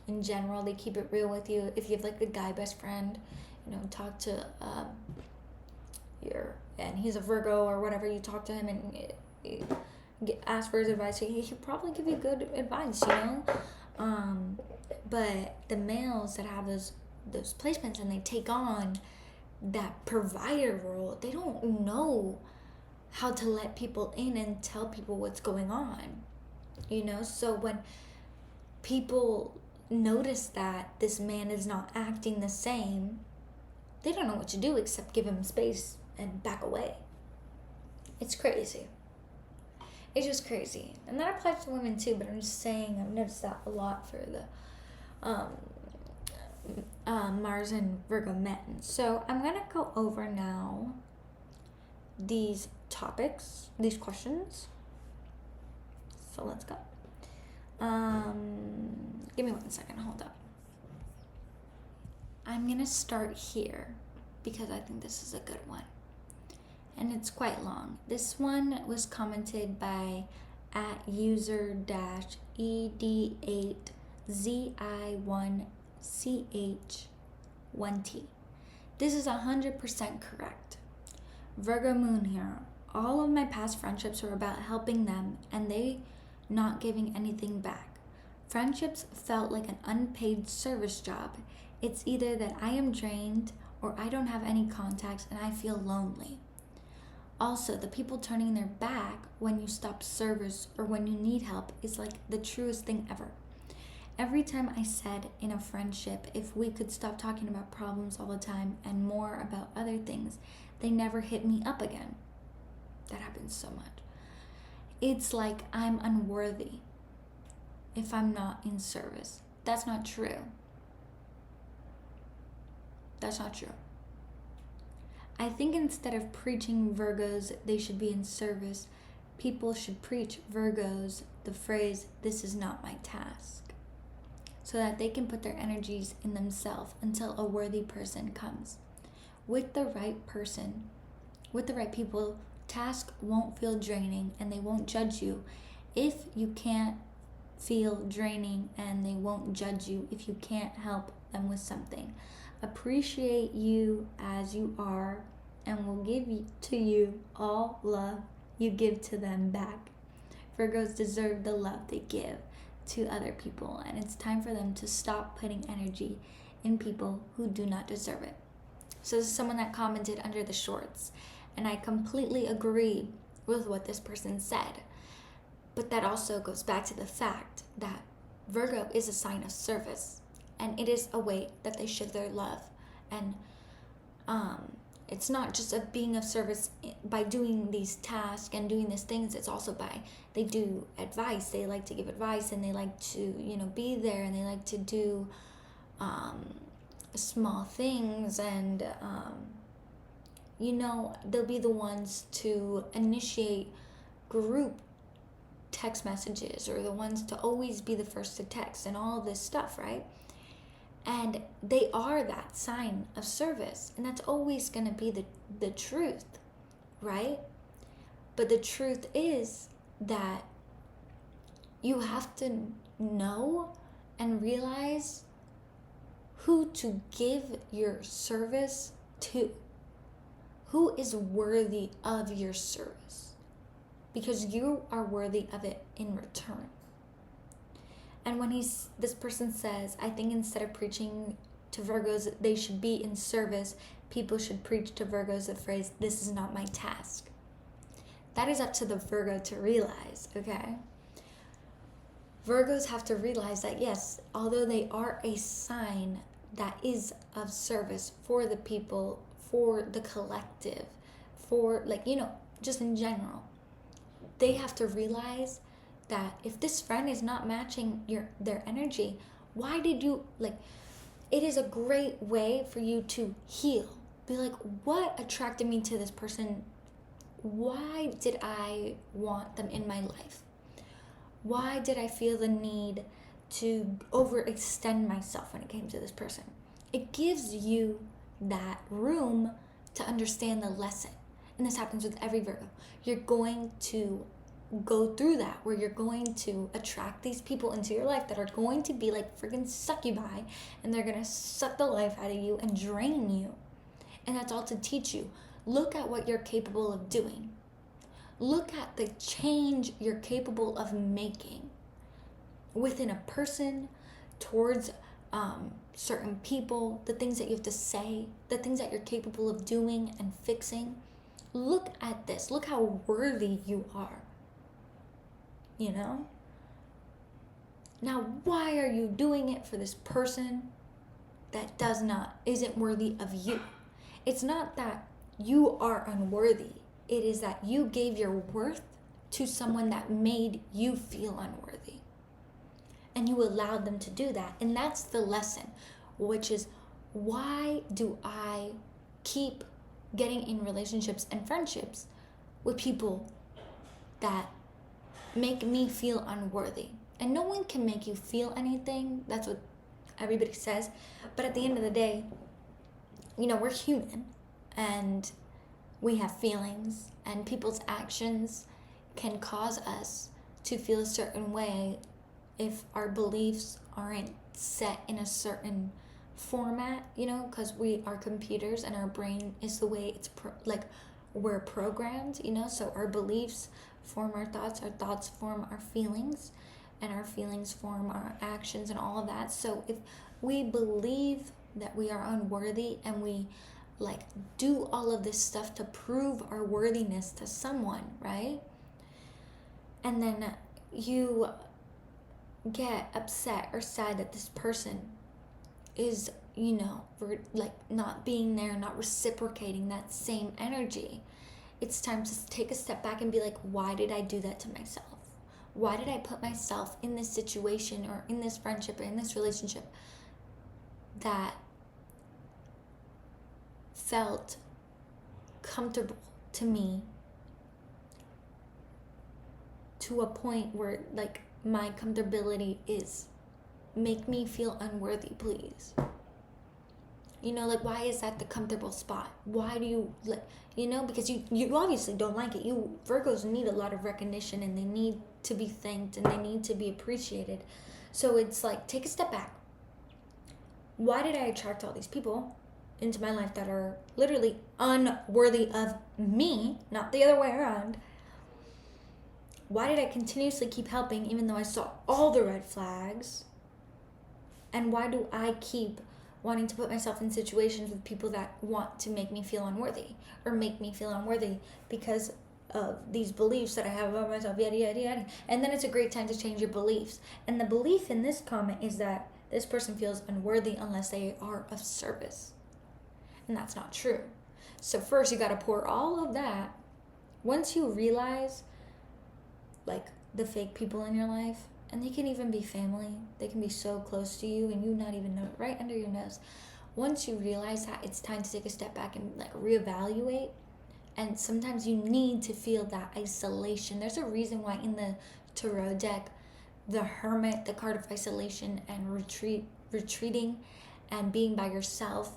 In general, they keep it real with you. If you have, like, a guy best friend, talk to and he's a Virgo or whatever, you talk to him and ask for his advice. He'll probably give you good advice, but the males that have those placements and they take on that provider role, they don't know how to let people in and tell people what's going on, so when people notice that this man is not acting the same, they don't know what to do except give him space and back away. It's crazy. It's just crazy. And that applies to women too, but I'm just saying I've noticed that a lot for the Mars and Virgo met in. So I'm going to go over now these topics, these questions. So let's go. Give me 1 second, hold up. I'm going to start here because I think this is a good one. And it's quite long. This one was commented by at user-ed8zi1ch1t. This is 100% correct. Virgo moon here. All of my past friendships were about helping them and they not giving anything back. Friendships felt like an unpaid service job. It's either that I am drained or I don't have any contacts and I feel lonely. Also, the people turning their back when you stop service or when you need help is like the truest thing ever. Every time I said in a friendship, if we could stop talking about problems all the time and more about other things, they never hit me up again. That happens so much. It's like I'm unworthy if I'm not in service. That's not true. That's not true. I think instead of preaching Virgos they should be in service, people should preach Virgos the phrase, "This is not my task," so that they can put their energies in themselves until a worthy person comes. With the right person, with the right people, task won't feel draining and they won't judge you if you can't feel draining, and they won't judge you if you can't help them with something. Appreciate you as you are and will give to you all love you give to them back. Virgos deserve the love they give to other people, and it's time for them to stop putting energy in people who do not deserve it. So this is someone that commented under the shorts, and I completely agree with what this person said. But that also goes back to the fact that Virgo is a sign of service, and it is a way that they show their love. And it's not just of being of service by doing these tasks and doing these things. It's also by, they do advice. They like to give advice, and they like to, be there, and they like to do small things, and they'll be the ones to initiate group text messages, or the ones to always be the first to text and all this stuff, right? And they are that sign of service, and that's always going to be the truth, right? But the truth is that you have to know and realize who to give your service to, who is worthy of your service, because you are worthy of it in return. And when this person says, I think instead of preaching to Virgos they should be in service, people should preach to Virgos the phrase, "This is not my task." That is up to the Virgo to realize, okay? Virgos have to realize that, yes, although they are a sign that is of service for the people, for the collective, for just in general, they have to realize that if this friend is not matching their energy, why did you, it is a great way for you to heal. Be like, what attracted me to this person? Why did I want them in my life? Why did I feel the need to overextend myself when it came to this person? It gives you that room to understand the lesson. And this happens with every Virgo. You're going to go through that, where you're going to attract these people into your life that are going to be like freaking succubi, and they're going to suck the life out of you and drain you. And that's all to teach you. Look at what you're capable of doing. Look at the change you're capable of making within a person, towards certain people, the things that you have to say, the things that you're capable of doing and fixing. Look at this. Look how worthy you are. Now, why are you doing it for this person that isn't worthy of you? It's not that you are unworthy. It is that you gave your worth to someone that made you feel unworthy. And you allowed them to do that. And that's the lesson. which is, why do I keep getting in relationships and friendships with people that make me feel unworthy? And no one can make you feel anything. That's what everybody says. But at the end of the day, we're human, and we have feelings, and people's actions can cause us to feel a certain way if our beliefs aren't set in a certain format, because we are computers and our brain is the way it's we're programmed, so our beliefs form our thoughts form our feelings, and our feelings form our actions and all of that. So if we believe that we are unworthy and we do all of this stuff to prove our worthiness to someone, right? And then you get upset or sad that this person is, not being there, not reciprocating that same energy. It's time to take a step back and be like, why did I do that to myself? Why did I put myself in this situation or in this friendship or in this relationship that felt comfortable to me, to a point where my comfortability is make me feel unworthy, please? Why is that the comfortable spot? Why do you because you obviously don't like it. Virgos need a lot of recognition, and they need to be thanked, and they need to be appreciated. So it's take a step back. Why did I attract all these people into my life that are literally unworthy of me, not the other way around? Why did I continuously keep helping even though I saw all the red flags? And why do I keep wanting to put myself in situations with people that want to make me feel unworthy, or make me feel unworthy because of these beliefs that I have about myself, yada, yada, yada. And then it's a great time to change your beliefs. And the belief in this comment is that this person feels unworthy unless they are of service. And that's not true. So first you got to pour all of that. Once you realize the fake people in your life, and they can even be family, they can be so close to you and you not even know it, right under your nose. Once you realize that, it's time to take a step back and reevaluate. And sometimes you need to feel that isolation. There's a reason why in the tarot deck, the Hermit, the card of isolation and retreating and being by yourself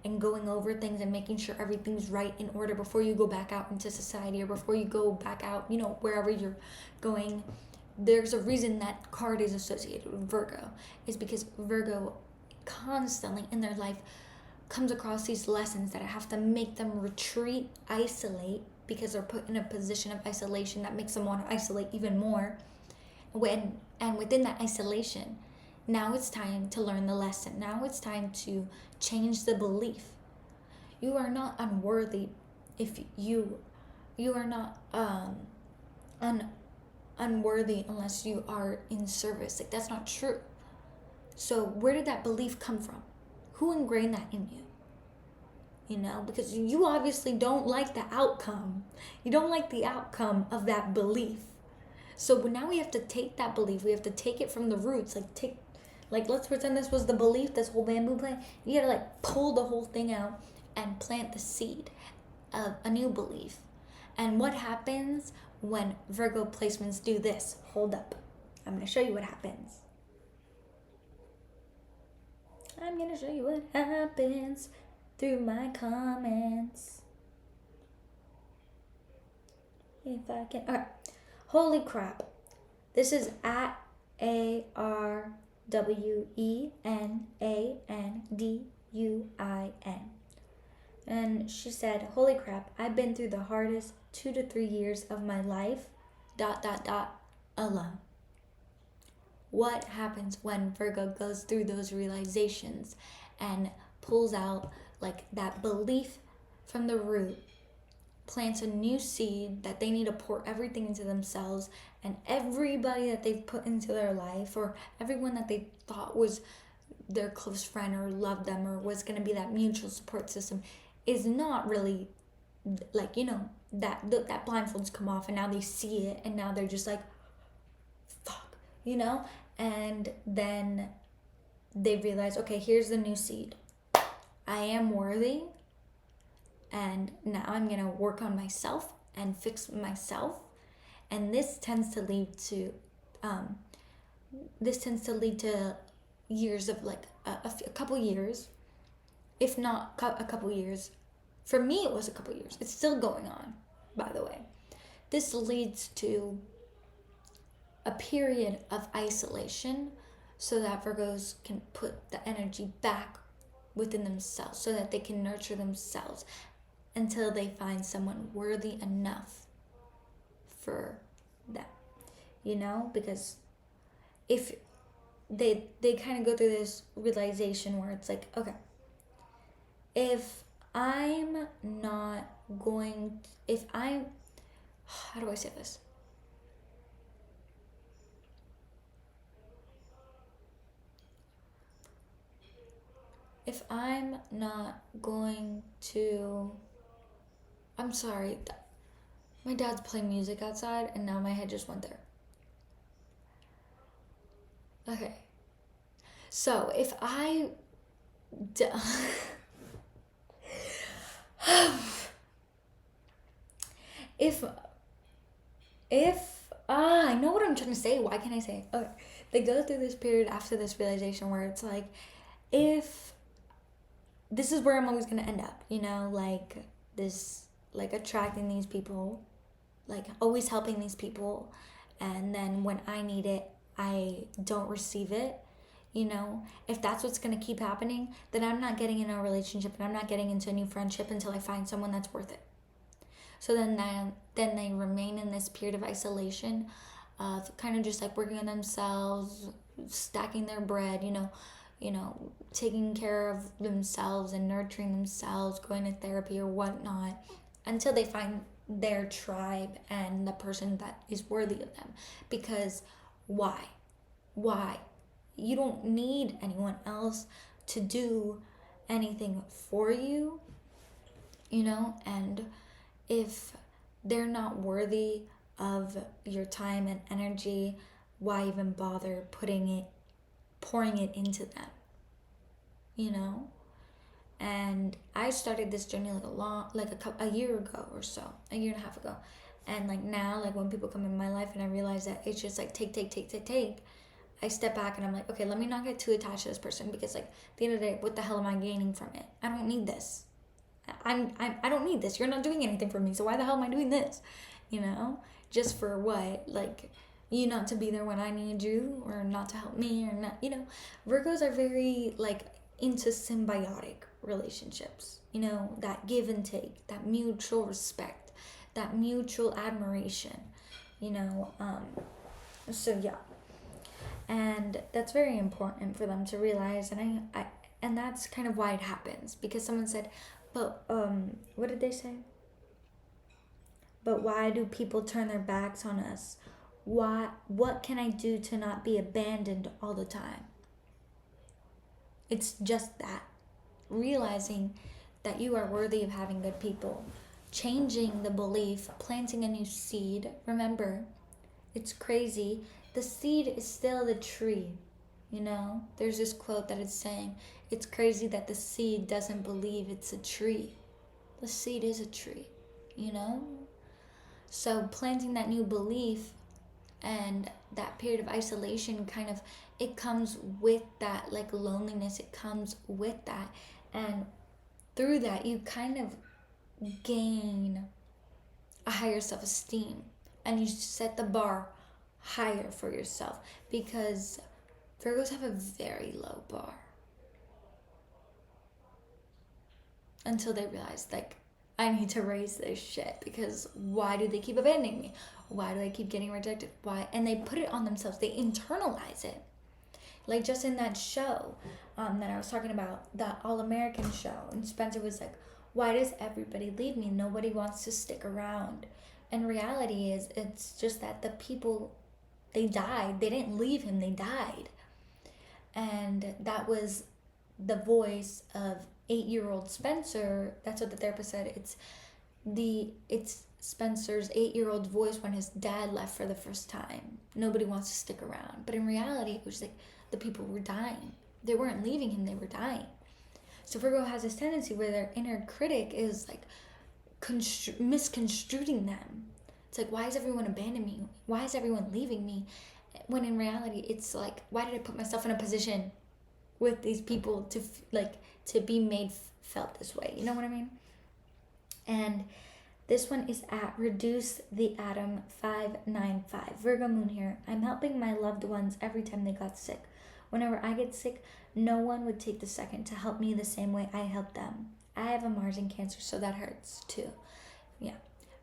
and going over things and making sure everything's right in order before you go back out into society, or before you go back out, wherever you're going. There's a reason that card is associated with Virgo. Is because Virgo constantly in their life comes across these lessons that have to make them retreat, isolate, because they're put in a position of isolation that makes them want to isolate even more. And within that isolation, now it's time to learn the lesson. Now it's time to change the belief. You are not unworthy if you are not unworthy unless you are in service. That's not true. So where did that belief come from? Who ingrained that in you? Because you obviously don't like the outcome. You don't like the outcome of that belief. So now we have to take that belief. We have to take it from the roots. Let's pretend this was the belief, this whole bamboo plant. You gotta pull the whole thing out and plant the seed of a new belief. And what happens when Virgo placements do this? Hold up. I'm going to show you what happens. I'm going to show you what happens through my comments. If I can. All right. Holy crap. This is at ARWENANDUIN. And she said, holy crap, I've been through the hardest 2 to 3 years of my life, ... alone. What happens when Virgo goes through those realizations and pulls out that belief from the root, plants a new seed that they need to pour everything into themselves, and everybody that they've put into their life, or everyone that they thought was their close friend or loved them or was going to be that mutual support system, is not really that blindfolds come off, and now they see it, and now they're just fuck, and then they realize, okay, here's the new seed. I am worthy, and now I'm gonna work on myself and fix myself. And this tends to lead to years of like a couple years, if not a couple years. For me, it was a couple years. It's still going on, by the way. This leads to a period of isolation so that Virgos can put the energy back within themselves so that they can nurture themselves until they find someone worthy enough for them. Because if they kind of go through this realization where it's like, okay, if I'm not going, how do I say this? If I'm not going to, I'm sorry, my dad's playing music outside and now my head just went there. Okay. So if I know what I'm trying to say. Why can't I say it? Okay. They go through this period after this realization where it's like, if this is where I'm always gonna end up, like this, like attracting these people, like always helping these people, and then when I need it, I don't receive it. If that's what's gonna keep happening, then I'm not getting in a relationship and I'm not getting into a new friendship until I find someone that's worth it. So then they remain in this period of isolation, of kind of just like working on themselves, stacking their bread, taking care of themselves and nurturing themselves, going to therapy or whatnot, until they find their tribe and the person that is worthy of them. Because why? You don't need anyone else to do anything for you, and if they're not worthy of your time and energy, why even bother pouring it into them, And I started this journey a year ago or so, a year and a half ago. And like now, like when people come in my life and I realize that it's just like take, I step back and I'm like, okay, let me not get too attached to this person, because like at the end of the day, what the hell am I gaining from it? I don't need this. I don't need this. You're not doing anything for me, so why the hell am I doing this? Just for what? Like, you not to be there when I need you, or not to help me, or not, Virgos are very like into symbiotic relationships, that give and take, that mutual respect, that mutual admiration, so yeah. And that's very important for them to realize, and that's kind of why it happens, because someone said, but what did they say? But why do people turn their backs on us? What can I do to not be abandoned all the time? It's just that. Realizing that you are worthy of having good people. Changing the belief, planting a new seed. Remember, it's crazy. The seed is still the tree. There's this quote that is saying, it's crazy that the seed doesn't believe it's a tree. The seed is a tree, So planting that new belief and that period of isolation it comes with that like loneliness. It comes with that. And through that, you kind of gain a higher self-esteem, and you set the bar higher for yourself, because Virgos have a very low bar until they realize, like, I need to raise this shit, because why do they keep abandoning me? Why do I keep getting rejected? Why? And they put it on themselves. They internalize it. Like just in that show that I was talking about, that All-American show, and Spencer was like, why does everybody leave me? Nobody wants to stick around. And reality is, it's just that the people, they died. They didn't leave him, they died. And that was the voice of 8-year-old Spencer. That's what the therapist said. It's Spencer's 8-year-old voice when his dad left for the first time. Nobody wants to stick around. But in reality, it was like the people were dying. they weren't leaving him, they were dying. So Virgo has this tendency where their inner critic is like misconstruing them. It's like, why is everyone abandoning me? Why is everyone leaving me? When in reality, it's like, why did I put myself in a position with these people to be made felt this way? You know what I mean? And this one is at Reduce the Atom 595. Virgo moon here. I'm helping my loved ones every time they got sick. Whenever I get sick, no one would take the second to help me the same way I help them. I have a Mars in Cancer, so that hurts too. Yeah.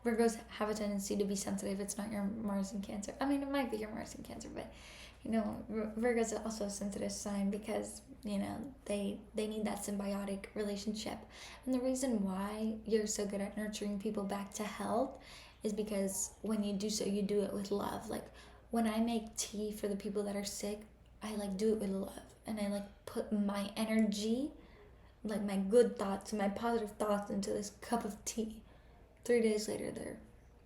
Virgos have a tendency to be sensitive. It's not your Mars in Cancer. I mean, it might be your Mars in Cancer, but Virgo's also a sensitive sign because, they need that symbiotic relationship. And the reason why you're so good at nurturing people back to health is because when you do so, you do it with love. Like when I make tea for the people that are sick, I do it with love. And I put my energy, my good thoughts, my positive thoughts into this cup of tea. 3 days later, they're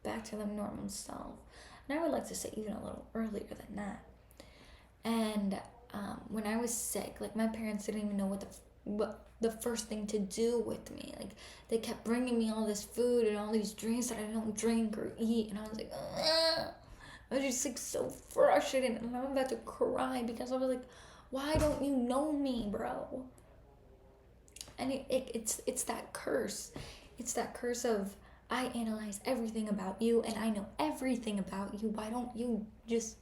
back to their normal self. And I would like to say even a little earlier than that. And when I was sick, my parents didn't even know what the first thing to do with me. They kept bringing me all this food and all these drinks that I don't drink or eat. And I was like, ugh. I was just so frustrated. And I'm about to cry because I was like, why don't you know me, bro? And it's that curse. It's that curse of, I analyze everything about you and I know everything about you. Why don't you just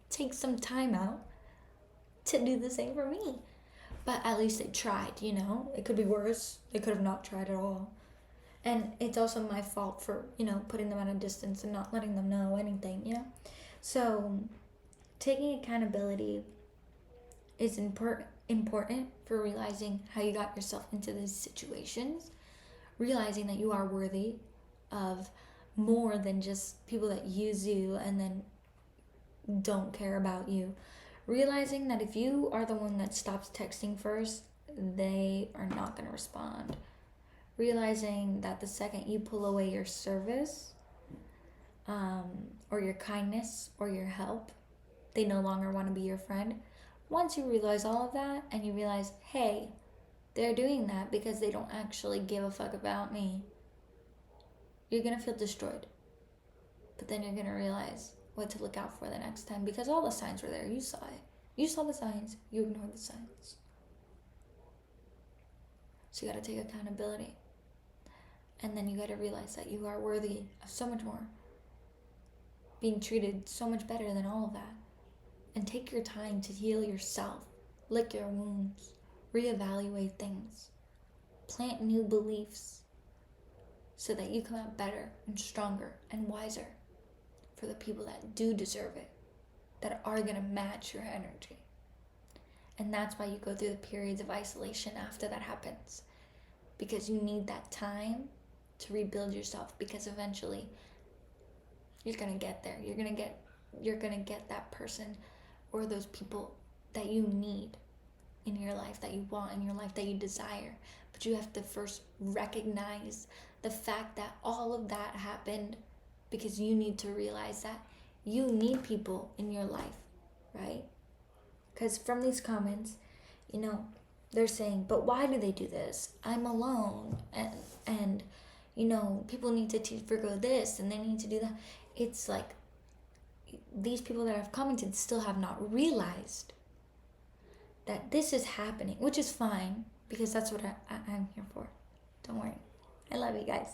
take some time out to do the same for me? But at least they tried, It could be worse. They could have not tried at all. And it's also my fault for, putting them at a distance and not letting them know anything, So taking accountability is important for realizing how you got yourself into these situations, realizing that you are worthy of more than just people that use you and then don't care about you. Realizing that if you are the one that stops texting first, they are not going to respond. Realizing that the second you pull away your service, or your kindness, or your help, they no longer want to be your friend. Once you realize all of that, and you realize, hey, they're doing that because they don't actually give a fuck about me, you're going to feel destroyed. But then you're going to realize what to look out for the next time, because all the signs were there. You saw it. You saw the signs. You ignored the signs. So you got to take accountability. And then you got to realize that you are worthy of so much more. Being treated so much better than all of that. And take your time to heal yourself. Lick your wounds. Reevaluate things. Plant new beliefs. So that you come out better and stronger and wiser for the people that do deserve it. That are going to match your energy. And that's why you go through the periods of isolation after that happens. Because you need that time to rebuild yourself, because eventually you're going to get there. You're going to get that person or those people that you need in your life, that you want in your life, that you desire. But you have to first recognize the fact that all of that happened because you need to realize that you need people in your life, right? Because from these comments, they're saying, but why do they do this? I'm alone, and people need to teach Virgo this, and they need to do that. It's like these people that have commented still have not realized that this is happening, which is fine, because that's what I'm here for. Don't worry. I love you guys.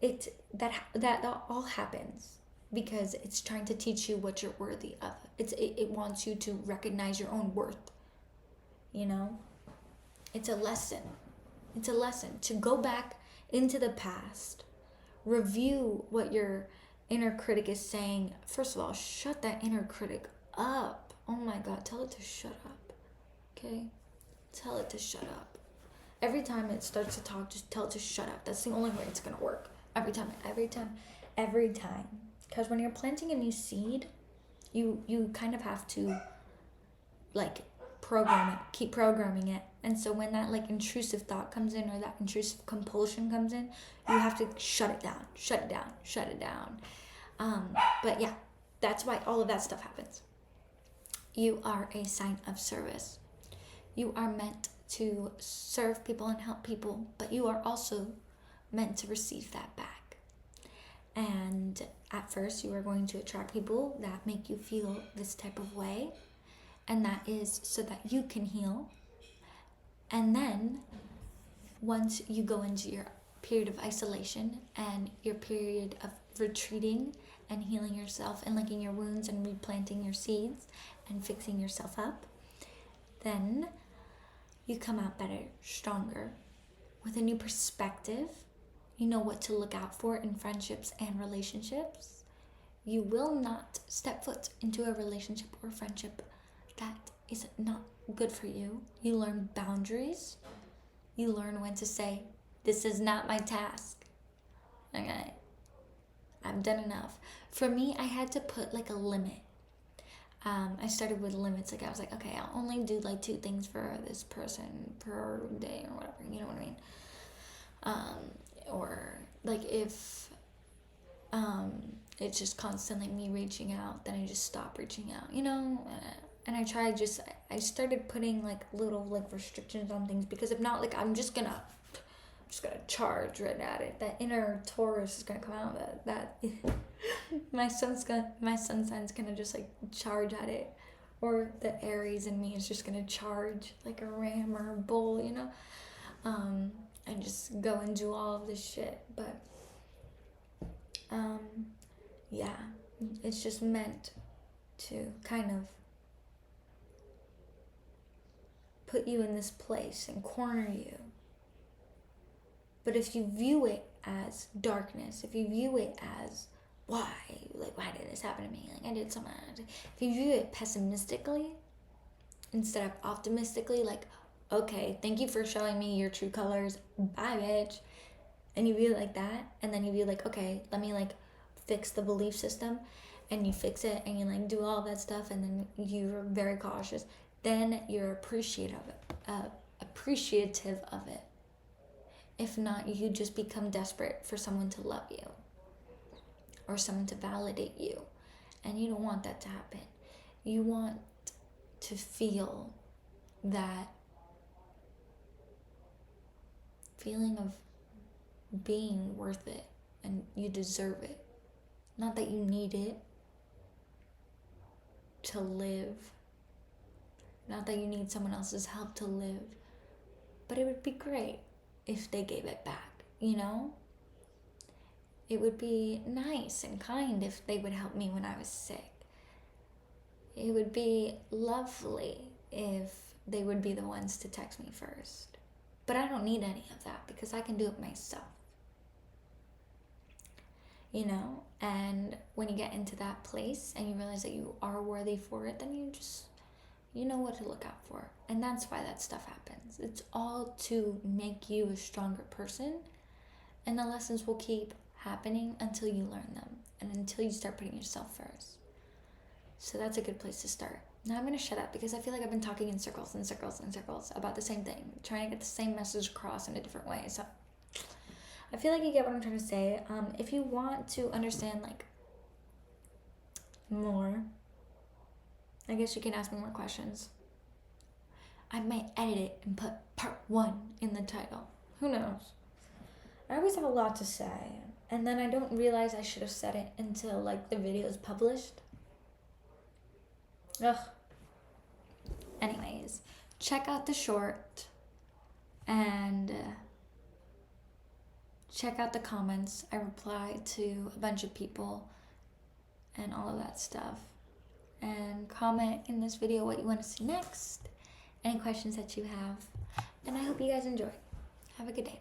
That all happens because it's trying to teach you what you're worthy of. It wants you to recognize your own worth. It's a lesson. It's a lesson to go back into the past, review what your inner critic is saying. First of all, shut that inner critic up. Oh my God, tell it to shut up. Okay? Tell it to shut up. Every time it starts to talk, just tell it to shut up. That's the only way it's going to work. Every time. Because when you're planting a new seed, you kind of have to program it, keep programming it. And so when that intrusive thought comes in, or that intrusive compulsion comes in, you have to shut it down. But yeah, that's why all of that stuff happens. You are a sign of service. You are meant to serve people and help people, but you are also meant to receive that back. And at first, you are going to attract people that make you feel this type of way, and that is so that you can heal. And then, once you go into your period of isolation and your period of retreating and healing yourself and licking your wounds and replanting your seeds and fixing yourself up, then you come out better, stronger, with a new perspective. You know what to look out for in friendships and relationships. You will not step foot into a relationship or friendship that is not good for you. You learn boundaries. You learn when to say, this is not my task. Okay, I've done enough. For me, I had to put like a limit. I started with limits. Like I was like, okay, I'll only do like 2 things for this person per day or whatever. You know what I mean? Or like if it's just constantly me reaching out, then I just stop reaching out. You know. And I started putting like little like restrictions on things, because if not, like I'm just gonna charge right at it. That inner Taurus is gonna come out. That my sun sign's gonna just like charge at it, or the Aries in me is just gonna charge like a ram or a bull, you know, and just go and do all of this shit. But yeah, it's just meant to kind of put you in this place and corner you. But if you view it as darkness, if you view it as why did this happen to me? Like I did something. If you view it pessimistically instead of optimistically, like, okay, thank you for showing me your true colors. Bye, bitch. And you view it like that, and then you view like, okay, let me like fix the belief system, and you fix it and you like do all that stuff, and then you're very cautious. Then you're appreciative of it. If not, you just become desperate for someone to love you or someone to validate you. And you don't want that to happen. You want to feel that feeling of being worth it, and you deserve it. Not that you need it to live. Not that you need someone else's help to live, but it would be great if they gave it back, you know? It would be nice and kind if they would help me when I was sick. It would be lovely if they would be the ones to text me first. But I don't need any of that, because I can do it myself. You know? And when you get into that place and you realize that you are worthy for it, then you know what to look out for. And that's why that stuff happens. It's all to make you a stronger person. And the lessons will keep happening until you learn them, and until you start putting yourself first. So that's a good place to start. Now I'm going to shut up, because I feel like I've been talking in circles and circles and circles about the same thing, trying to get the same message across in a different way. So I feel like you get what I'm trying to say. If you want to understand like more, I guess you can ask me more questions. I might edit it and put part 1 in the title. Who knows? I always have a lot to say, and then I don't realize I should have said it until like the video is published. Ugh. Anyways, check out the short and check out the comments. I reply to a bunch of people and all of that stuff. And comment in this video what you want to see next, any questions that you have. And I hope you guys enjoy. Have a good day.